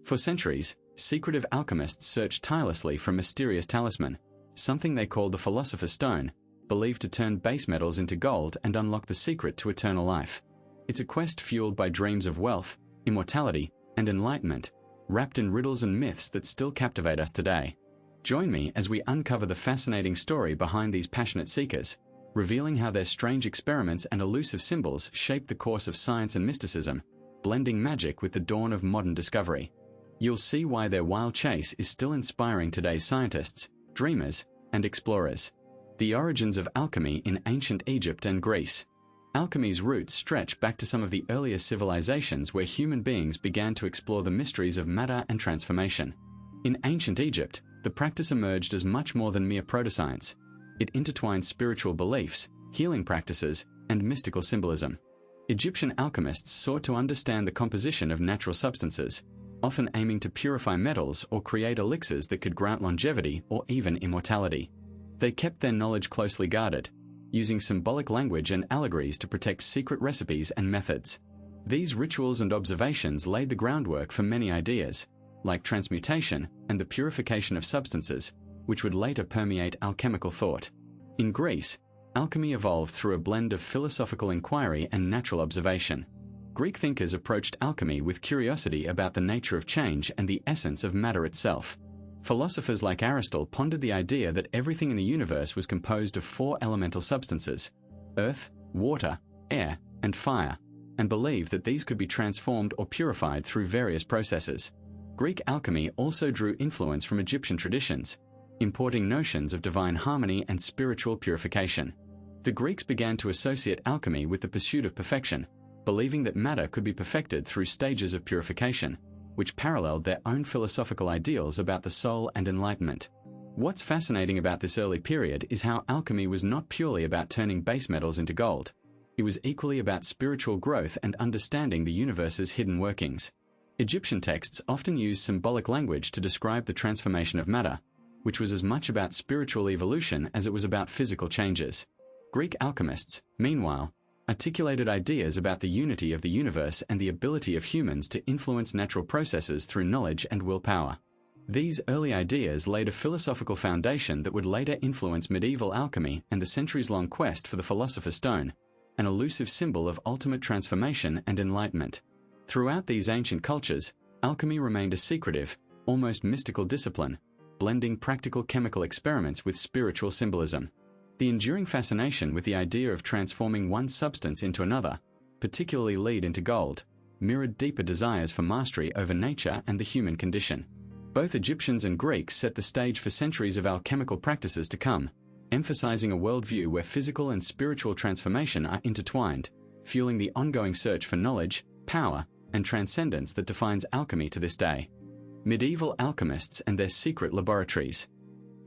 For centuries, secretive alchemists searched tirelessly for a mysterious talisman, something they called the Philosopher's Stone, believed to turn base metals into gold and unlock the secret to eternal life. It's a quest fueled by dreams of wealth, immortality, and enlightenment, wrapped in riddles and myths that still captivate us today. Join me as we uncover the fascinating story behind these passionate seekers, revealing how their strange experiments and elusive symbols shaped the course of science and mysticism, blending magic with the dawn of modern discovery. You'll see why their wild chase is still inspiring today's scientists, dreamers, and explorers. The origins of alchemy in ancient Egypt and Greece. Alchemy's roots stretch back to some of the earliest civilizations where human beings began to explore the mysteries of matter and transformation. In ancient Egypt, the practice emerged as much more than mere proto-science. It intertwined spiritual beliefs, healing practices, and mystical symbolism. Egyptian alchemists sought to understand the composition of natural substances, often aiming to purify metals or create elixirs that could grant longevity or even immortality. They kept their knowledge closely guarded, using symbolic language and allegories to protect secret recipes and methods. These rituals and observations laid the groundwork for many ideas, like transmutation and the purification of substances, which would later permeate alchemical thought. In Greece, alchemy evolved through a blend of philosophical inquiry and natural observation. Greek thinkers approached alchemy with curiosity about the nature of change and the essence of matter itself. Philosophers like Aristotle pondered the idea that everything in the universe was composed of four elemental substances: earth, water, air, and fire, and believed that these could be transformed or purified through various processes. Greek alchemy also drew influence from Egyptian traditions, importing notions of divine harmony and spiritual purification. The Greeks began to associate alchemy with the pursuit of perfection, believing that matter could be perfected through stages of purification, which paralleled their own philosophical ideals about the soul and enlightenment. What's fascinating about this early period is how alchemy was not purely about turning base metals into gold. It was equally about spiritual growth and understanding the universe's hidden workings. Egyptian texts often use symbolic language to describe the transformation of matter, which was as much about spiritual evolution as it was about physical changes. Greek alchemists, meanwhile, articulated ideas about the unity of the universe and the ability of humans to influence natural processes through knowledge and willpower. These early ideas laid a philosophical foundation that would later influence medieval alchemy and the centuries-long quest for the Philosopher's Stone, an elusive symbol of ultimate transformation and enlightenment. Throughout these ancient cultures, alchemy remained a secretive, almost mystical discipline, blending practical chemical experiments with spiritual symbolism. The enduring fascination with the idea of transforming one substance into another, particularly lead into gold, mirrored deeper desires for mastery over nature and the human condition. Both Egyptians and Greeks set the stage for centuries of alchemical practices to come, emphasizing a worldview where physical and spiritual transformation are intertwined, fueling the ongoing search for knowledge, power, and transcendence that defines alchemy to this day. Medieval alchemists and their secret laboratories.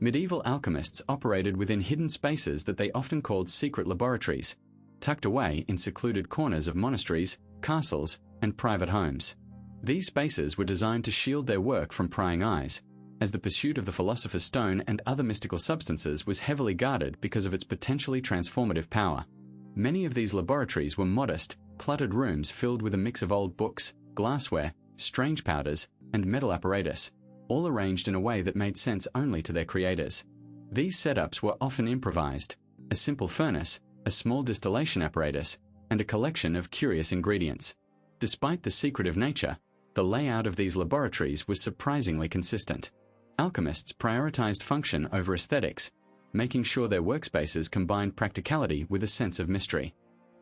Medieval alchemists operated within hidden spaces that they often called secret laboratories, tucked away in secluded corners of monasteries, castles, and private homes. These spaces were designed to shield their work from prying eyes, as the pursuit of the Philosopher's Stone and other mystical substances was heavily guarded because of its potentially transformative power. Many of these laboratories were modest, cluttered rooms filled with a mix of old books, glassware, strange powders, and metal apparatus, all arranged in a way that made sense only to their creators. These setups were often improvised: a simple furnace, a small distillation apparatus, and a collection of curious ingredients. Despite the secretive nature, the layout of these laboratories was surprisingly consistent. Alchemists prioritized function over aesthetics, making sure their workspaces combined practicality with a sense of mystery.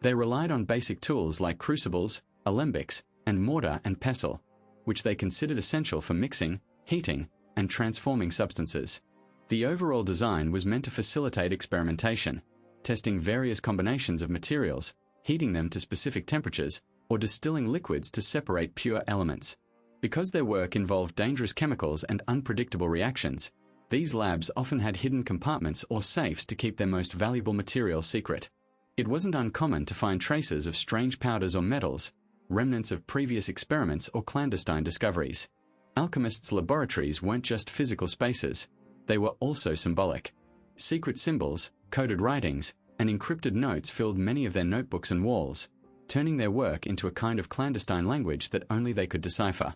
They relied on basic tools like crucibles, alembics, and mortar and pestle, which they considered essential for mixing, heating, and transforming substances. The overall design was meant to facilitate experimentation, testing various combinations of materials, heating them to specific temperatures, or distilling liquids to separate pure elements. Because their work involved dangerous chemicals and unpredictable reactions, these labs often had hidden compartments or safes to keep their most valuable materials secret. It wasn't uncommon to find traces of strange powders or metals, remnants of previous experiments or clandestine discoveries. Alchemists' laboratories weren't just physical spaces, they were also symbolic. Secret symbols, coded writings, and encrypted notes filled many of their notebooks and walls, turning their work into a kind of clandestine language that only they could decipher.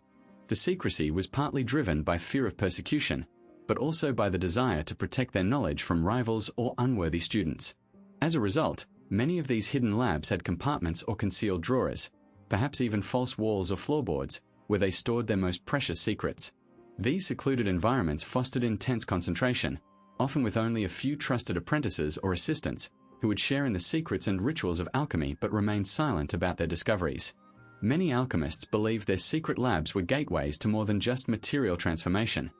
The secrecy was partly driven by fear of persecution, but also by the desire to protect their knowledge from rivals or unworthy students. As a result, many of these hidden labs had compartments or concealed drawers, perhaps even false walls or floorboards, where they stored their most precious secrets. These secluded environments fostered intense concentration, often with only a few trusted apprentices or assistants, who would share in the secrets and rituals of alchemy but remain silent about their discoveries. Many alchemists believed their secret labs were gateways to more than just material transformation.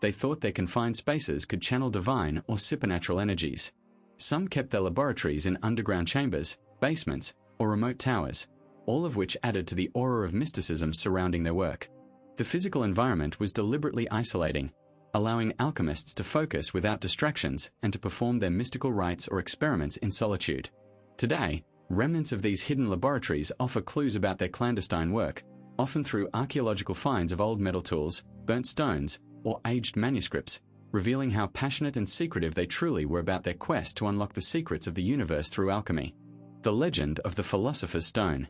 They thought their confined spaces could channel divine or supernatural energies. Some kept their laboratories in underground chambers, basements, or remote towers, all of which added to the aura of mysticism surrounding their work. The physical environment was deliberately isolating, allowing alchemists to focus without distractions and to perform their mystical rites or experiments in solitude. Today, remnants of these hidden laboratories offer clues about their clandestine work, often through archaeological finds of old metal tools, burnt stones, or aged manuscripts, revealing how passionate and secretive they truly were about their quest to unlock the secrets of the universe through alchemy. The legend of the Philosopher's Stone.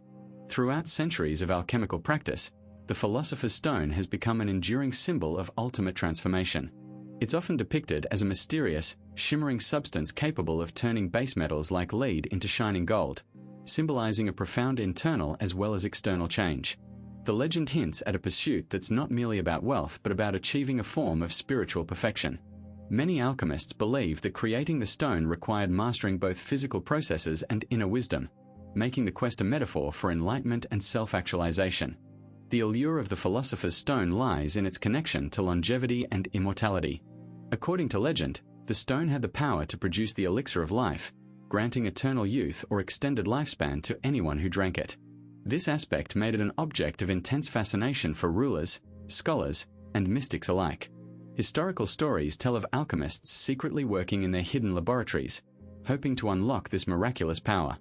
Throughout centuries of alchemical practice, the Philosopher's Stone has become an enduring symbol of ultimate transformation. It's often depicted as a mysterious, shimmering substance capable of turning base metals like lead into shining gold, symbolizing a profound internal as well as external change. The legend hints at a pursuit that's not merely about wealth but about achieving a form of spiritual perfection. Many alchemists believe that creating the stone required mastering both physical processes and inner wisdom, making the quest a metaphor for enlightenment and self-actualization. The allure of the Philosopher's Stone lies in its connection to longevity and immortality. According to legend, the stone had the power to produce the elixir of life, granting eternal youth or extended lifespan to anyone who drank it. This aspect made it an object of intense fascination for rulers, scholars, and mystics alike. Historical stories tell of alchemists secretly working in their hidden laboratories, hoping to unlock this miraculous power.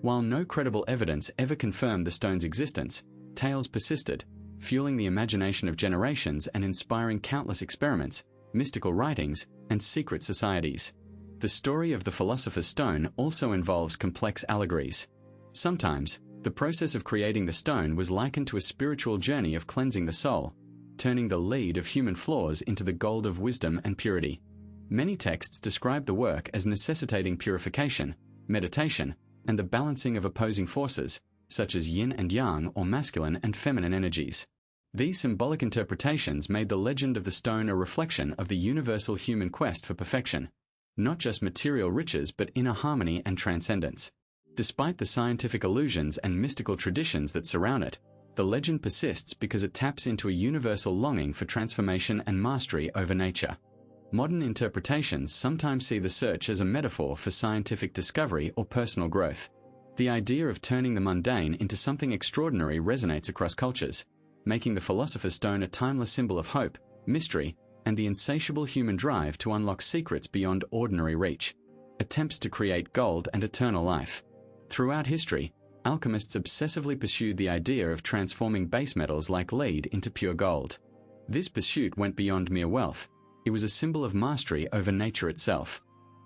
While no credible evidence ever confirmed the stone's existence, tales persisted, fueling the imagination of generations and inspiring countless experiments, mystical writings, and secret societies. The story of the Philosopher's Stone also involves complex allegories. Sometimes, the process of creating the stone was likened to a spiritual journey of cleansing the soul, turning the lead of human flaws into the gold of wisdom and purity. Many texts describe the work as necessitating purification, meditation, and the balancing of opposing forces, such as yin and yang or masculine and feminine energies. These symbolic interpretations made the legend of the stone a reflection of the universal human quest for perfection, not just material riches but inner harmony and transcendence. Despite the scientific illusions and mystical traditions that surround it, the legend persists because it taps into a universal longing for transformation and mastery over nature. Modern interpretations sometimes see the search as a metaphor for scientific discovery or personal growth. The idea of turning the mundane into something extraordinary resonates across cultures, making the Philosopher's Stone a timeless symbol of hope, mystery, and the insatiable human drive to unlock secrets beyond ordinary reach. Attempts to create gold and eternal life. Throughout history, alchemists obsessively pursued the idea of transforming base metals like lead into pure gold. This pursuit went beyond mere wealth. It was a symbol of mastery over nature itself.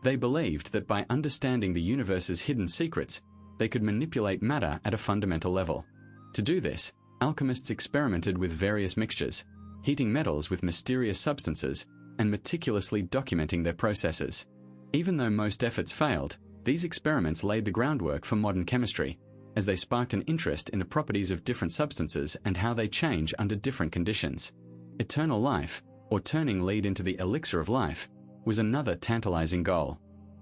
They believed that by understanding the universe's hidden secrets, they could manipulate matter at a fundamental level. To do this, alchemists experimented with various mixtures, heating metals with mysterious substances, and meticulously documenting their processes. Even though most efforts failed, these experiments laid the groundwork for modern chemistry, as they sparked an interest in the properties of different substances and how they change under different conditions. Eternal life, or turning lead into the elixir of life, was another tantalizing goal.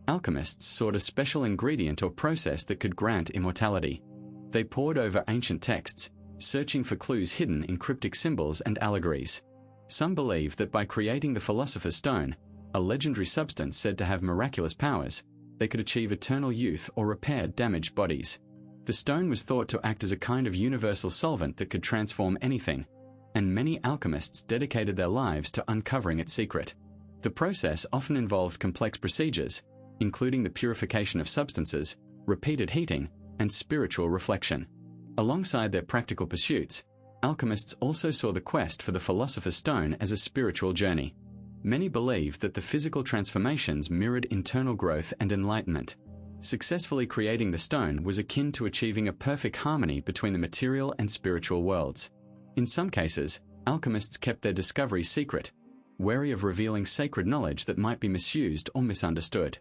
Alchemists sought a special ingredient or process that could grant immortality. They pored over ancient texts, searching for clues hidden in cryptic symbols and allegories. Some believe that by creating the Philosopher's Stone, a legendary substance said to have miraculous powers, they could achieve eternal youth or repair damaged bodies. The stone was thought to act as a kind of universal solvent that could transform anything, and many alchemists dedicated their lives to uncovering its secret. The process often involved complex procedures, including the purification of substances, repeated heating, and spiritual reflection. Alongside their practical pursuits, alchemists also saw the quest for the Philosopher's Stone as a spiritual journey. Many believed that the physical transformations mirrored internal growth and enlightenment. Successfully creating the stone was akin to achieving a perfect harmony between the material and spiritual worlds. In some cases, Alchemists kept their discoveries secret, wary of revealing sacred knowledge that might be misused or misunderstood.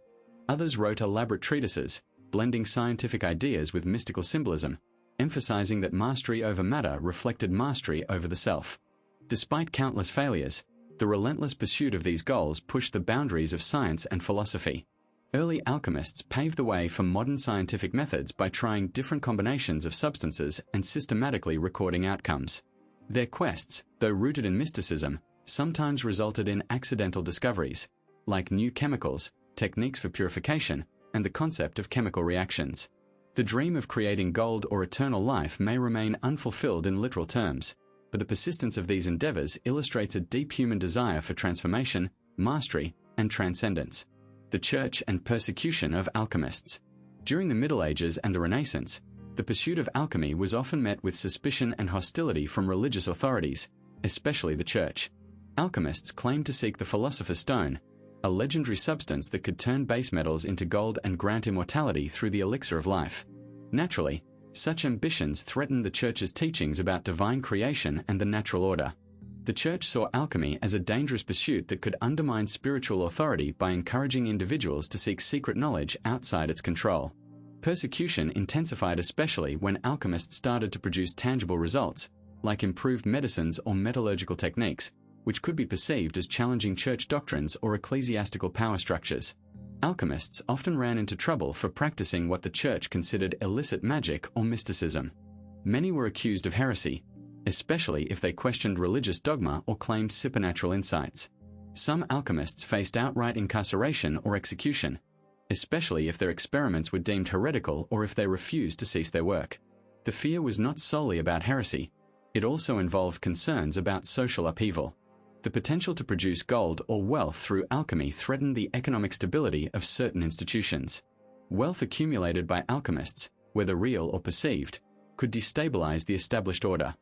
Others wrote elaborate treatises, blending scientific ideas with mystical symbolism, emphasizing that mastery over matter reflected mastery over the self. Despite countless failures, the relentless pursuit of these goals pushed the boundaries of science and philosophy. Early alchemists paved the way for modern scientific methods by trying different combinations of substances and systematically recording outcomes. Their quests, though rooted in mysticism, sometimes resulted in accidental discoveries, like new chemicals, techniques for purification, and the concept of chemical reactions. The dream of creating gold or eternal life may remain unfulfilled in literal terms, but the persistence of these endeavors illustrates a deep human desire for transformation, mastery, and transcendence. The Church and persecution of alchemists. During the Middle Ages and the Renaissance, the pursuit of alchemy was often met with suspicion and hostility from religious authorities, especially the Church. Alchemists claimed to seek the Philosopher's Stone, a legendary substance that could turn base metals into gold and grant immortality through the elixir of life. Naturally, such ambitions threatened the Church's teachings about divine creation and the natural order. The Church saw alchemy as a dangerous pursuit that could undermine spiritual authority by encouraging individuals to seek secret knowledge outside its control. Persecution intensified especially when alchemists started to produce tangible results, like improved medicines or metallurgical techniques, which could be perceived as challenging church doctrines or ecclesiastical power structures. Alchemists often ran into trouble for practicing what the Church considered illicit magic or mysticism. Many were accused of heresy, especially if they questioned religious dogma or claimed supernatural insights. Some alchemists faced outright incarceration or execution, especially if their experiments were deemed heretical or if they refused to cease their work. The fear was not solely about heresy. It also involved concerns about social upheaval. The potential to produce gold or wealth through alchemy threatened the economic stability of certain institutions. Wealth accumulated by alchemists, whether real or perceived, could destabilize the established order.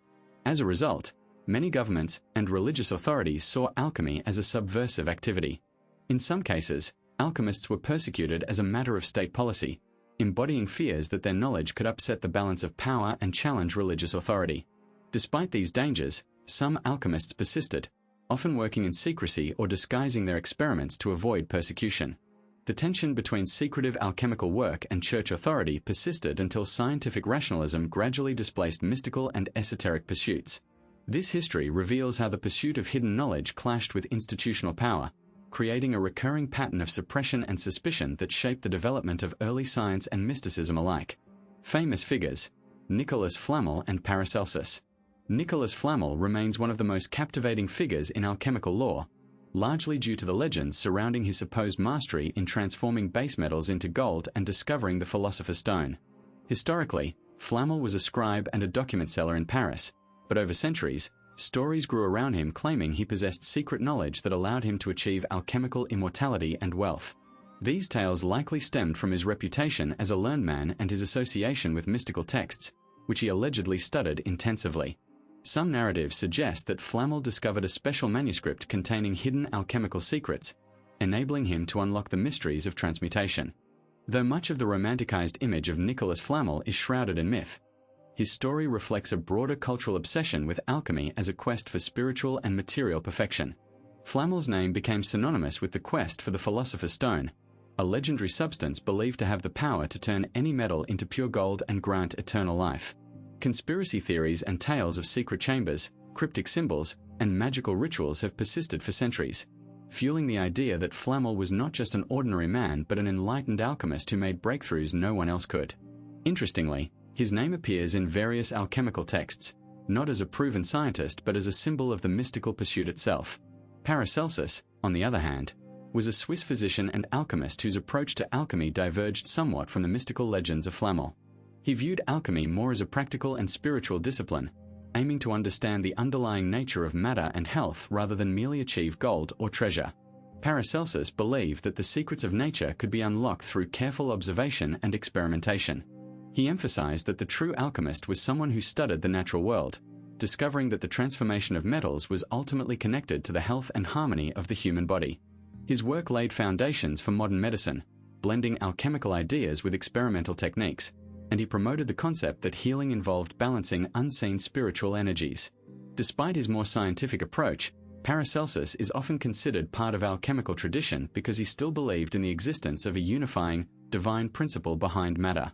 As a result, many governments and religious authorities saw alchemy as a subversive activity. In some cases, alchemists were persecuted as a matter of state policy, embodying fears that their knowledge could upset the balance of power and challenge religious authority. Despite these dangers, some alchemists persisted, often working in secrecy or disguising their experiments to avoid persecution. The tension between secretive alchemical work and church authority persisted until scientific rationalism gradually displaced mystical and esoteric pursuits. This history reveals how the pursuit of hidden knowledge clashed with institutional power, creating a recurring pattern of suppression and suspicion that shaped the development of early science and mysticism alike. Famous figures: Nicholas Flamel and Paracelsus. Nicholas Flamel remains one of the most captivating figures in alchemical lore, largely due to the legends surrounding his supposed mastery in transforming base metals into gold and discovering the Philosopher's Stone. Historically, Flamel was a scribe and a document seller in Paris, but over centuries, stories grew around him claiming he possessed secret knowledge that allowed him to achieve alchemical immortality and wealth. These tales likely stemmed from his reputation as a learned man and his association with mystical texts, which he allegedly studied intensively. Some narratives suggest that Flamel discovered a special manuscript containing hidden alchemical secrets, enabling him to unlock the mysteries of transmutation. Though much of the romanticized image of Nicholas Flamel is shrouded in myth, his story reflects a broader cultural obsession with alchemy as a quest for spiritual and material perfection. Flamel's name became synonymous with the quest for the Philosopher's Stone, a legendary substance believed to have the power to turn any metal into pure gold and grant eternal life. Conspiracy theories and tales of secret chambers, cryptic symbols, and magical rituals have persisted for centuries, fueling the idea that Flamel was not just an ordinary man but an enlightened alchemist who made breakthroughs no one else could. Interestingly, his name appears in various alchemical texts, not as a proven scientist but as a symbol of the mystical pursuit itself. Paracelsus, on the other hand, was a Swiss physician and alchemist whose approach to alchemy diverged somewhat from the mystical legends of Flamel. He viewed alchemy more as a practical and spiritual discipline, aiming to understand the underlying nature of matter and health rather than merely achieve gold or treasure. Paracelsus believed that the secrets of nature could be unlocked through careful observation and experimentation. He emphasized that the true alchemist was someone who studied the natural world, discovering that the transformation of metals was ultimately connected to the health and harmony of the human body. His work laid foundations for modern medicine, blending alchemical ideas with experimental techniques, and he promoted the concept that healing involved balancing unseen spiritual energies. Despite his more scientific approach, Paracelsus is often considered part of alchemical tradition because he still believed in the existence of a unifying, divine principle behind matter.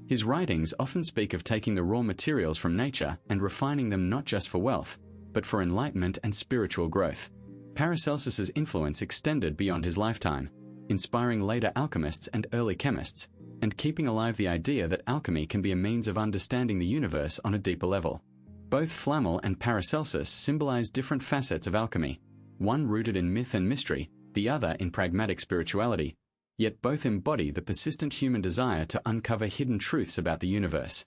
His writings often speak of taking the raw materials from nature and refining them not just for wealth, but for enlightenment and spiritual growth. Paracelsus's influence extended beyond his lifetime, inspiring later alchemists and early chemists, and keeping alive the idea that alchemy can be a means of understanding the universe on a deeper level. Both Flamel and Paracelsus symbolize different facets of alchemy, one rooted in myth and mystery, the other in pragmatic spirituality, yet both embody the persistent human desire to uncover hidden truths about the universe.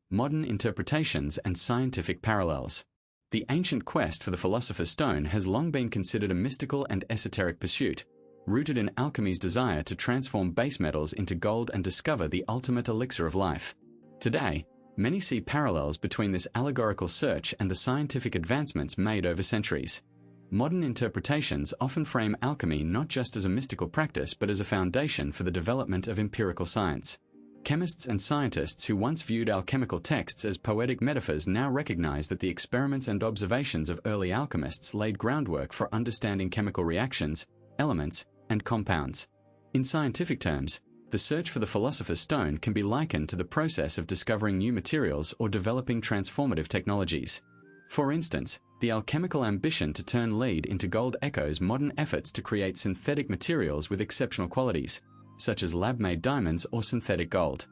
Modern interpretations and scientific parallels. The ancient quest for the Philosopher's Stone has long been considered a mystical and esoteric pursuit, rooted in alchemy's desire to transform base metals into gold and discover the ultimate elixir of life. Today, many see parallels between this allegorical search and the scientific advancements made over centuries. Modern interpretations often frame alchemy not just as a mystical practice but as a foundation for the development of empirical science. Chemists and scientists who once viewed alchemical texts as poetic metaphors now recognize that the experiments and observations of early alchemists laid groundwork for understanding chemical reactions, elements, and compounds. In scientific terms, the search for the Philosopher's Stone can be likened to the process of discovering new materials or developing transformative technologies. For instance, the alchemical ambition to turn lead into gold echoes modern efforts to create synthetic materials with exceptional qualities, such as lab-made diamonds or synthetic gold.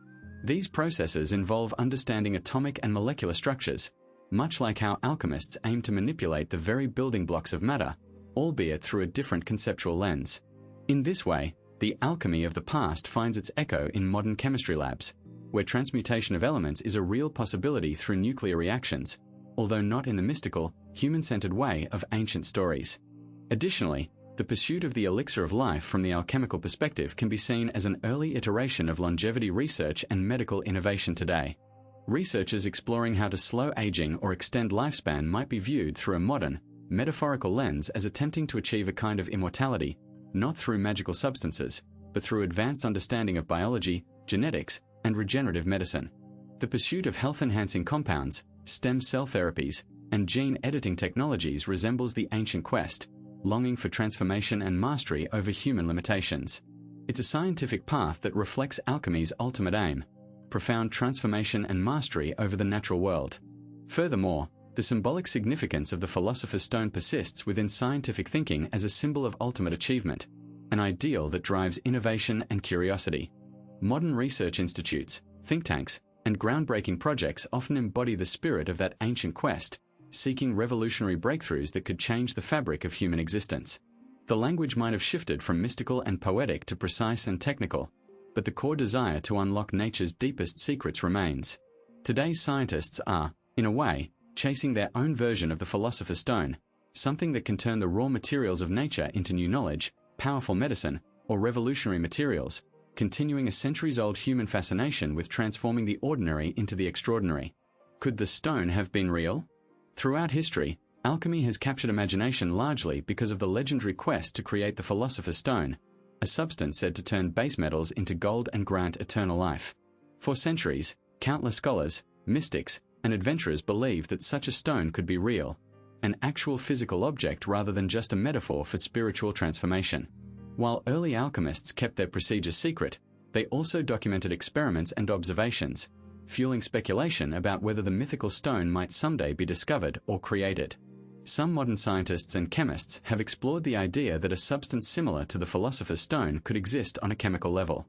These processes involve understanding atomic and molecular structures, much like how alchemists aim to manipulate the very building blocks of matter, albeit through a different conceptual lens. In this way, the alchemy of the past finds its echo in modern chemistry labs, where transmutation of elements is a real possibility through nuclear reactions, although not in the mystical, human-centered way of ancient stories. Additionally, the pursuit of the elixir of life from the alchemical perspective can be seen as an early iteration of longevity research and medical innovation today. Researchers exploring how to slow aging or extend lifespan might be viewed through a modern, metaphorical lens as attempting to achieve a kind of immortality, not through magical substances, but through advanced understanding of biology, genetics, and regenerative medicine. The pursuit of health-enhancing compounds, stem cell therapies, and gene editing technologies resembles the ancient quest, longing for transformation and mastery over human limitations. It's a scientific path that reflects alchemy's ultimate aim, profound transformation and mastery over the natural world. Furthermore, the symbolic significance of the Philosopher's Stone persists within scientific thinking as a symbol of ultimate achievement, an ideal that drives innovation and curiosity. Modern research institutes, think tanks, and groundbreaking projects often embody the spirit of that ancient quest, seeking revolutionary breakthroughs that could change the fabric of human existence. The language might have shifted from mystical and poetic to precise and technical, but the core desire to unlock nature's deepest secrets remains. Today's scientists are, in a way, chasing their own version of the Philosopher's Stone, something that can turn the raw materials of nature into new knowledge, powerful medicine, or revolutionary materials, continuing a centuries-old human fascination with transforming the ordinary into the extraordinary. Could the stone have been real? Throughout history, alchemy has captured imagination largely because of the legendary quest to create the Philosopher's Stone, a substance said to turn base metals into gold and grant eternal life. For centuries, countless scholars, mystics, and adventurers believed that such a stone could be real, an actual physical object rather than just a metaphor for spiritual transformation. While early alchemists kept their procedure secret, they also documented experiments and observations, fueling speculation about whether the mythical stone might someday be discovered or created. Some modern scientists and chemists have explored the idea that a substance similar to the Philosopher's Stone could exist on a chemical level.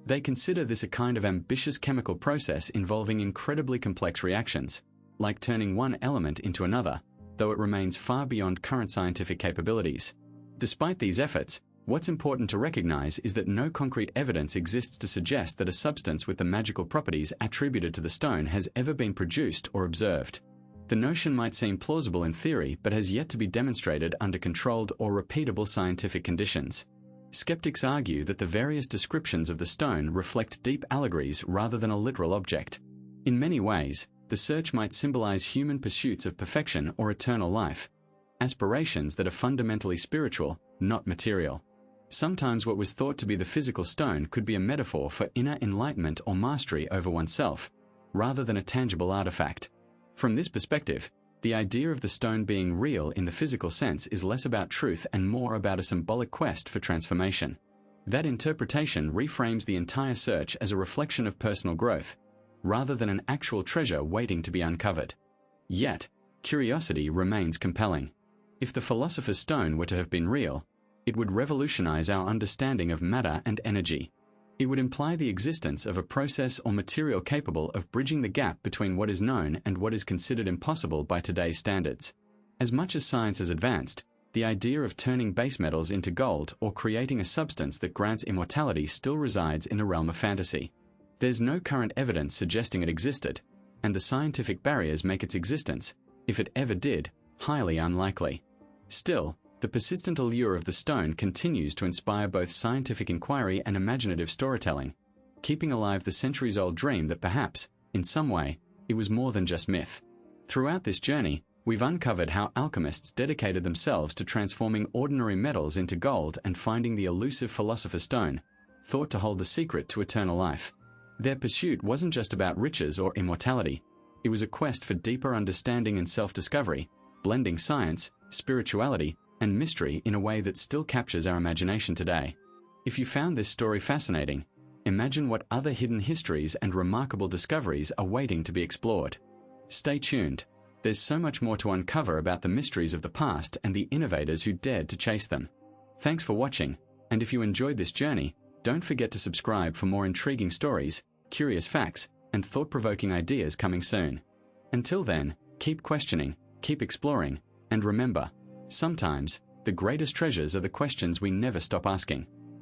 They consider this a kind of ambitious chemical process involving incredibly complex reactions, like turning one element into another, though it remains far beyond current scientific capabilities. Despite these efforts, what's important to recognize is that no concrete evidence exists to suggest that a substance with the magical properties attributed to the stone has ever been produced or observed. The notion might seem plausible in theory, but has yet to be demonstrated under controlled or repeatable scientific conditions. Skeptics argue that the various descriptions of the stone reflect deep allegories rather than a literal object. In many ways, the search might symbolize human pursuits of perfection or eternal life, aspirations that are fundamentally spiritual, not material. Sometimes what was thought to be the physical stone could be a metaphor for inner enlightenment or mastery over oneself, rather than a tangible artifact. From this perspective, The idea of the stone being real in the physical sense is less about truth and more about a symbolic quest for transformation. That interpretation reframes the entire search as a reflection of personal growth, rather than an actual treasure waiting to be uncovered. Yet, curiosity remains compelling. If the Philosopher's Stone were to have been real, it would revolutionize our understanding of matter and energy. It would imply the existence of a process or material capable of bridging the gap between what is known and what is considered impossible by today's standards. As much as science has advanced, the idea of turning base metals into gold or creating a substance that grants immortality still resides in the realm of fantasy. There's no current evidence suggesting it existed, and the scientific barriers make its existence, if it ever did, highly unlikely. Still, the persistent allure of the stone continues to inspire both scientific inquiry and imaginative storytelling, keeping alive the centuries-old dream that perhaps, in some way, it was more than just myth. Throughout this journey, we've uncovered how alchemists dedicated themselves to transforming ordinary metals into gold and finding the elusive Philosopher's Stone, thought to hold the secret to eternal life. Their pursuit wasn't just about riches or immortality. It was a quest for deeper understanding and self-discovery, blending science, spirituality, and mystery in a way that still captures our imagination today. If you found this story fascinating, imagine what other hidden histories and remarkable discoveries are waiting to be explored. Stay tuned. There's so much more to uncover about the mysteries of the past and the innovators who dared to chase them. Thanks for watching, and if you enjoyed this journey, don't forget to subscribe for more intriguing stories, curious facts, and thought-provoking ideas coming soon. Until then, keep questioning, keep exploring, and remember, sometimes, the greatest treasures are the questions we never stop asking.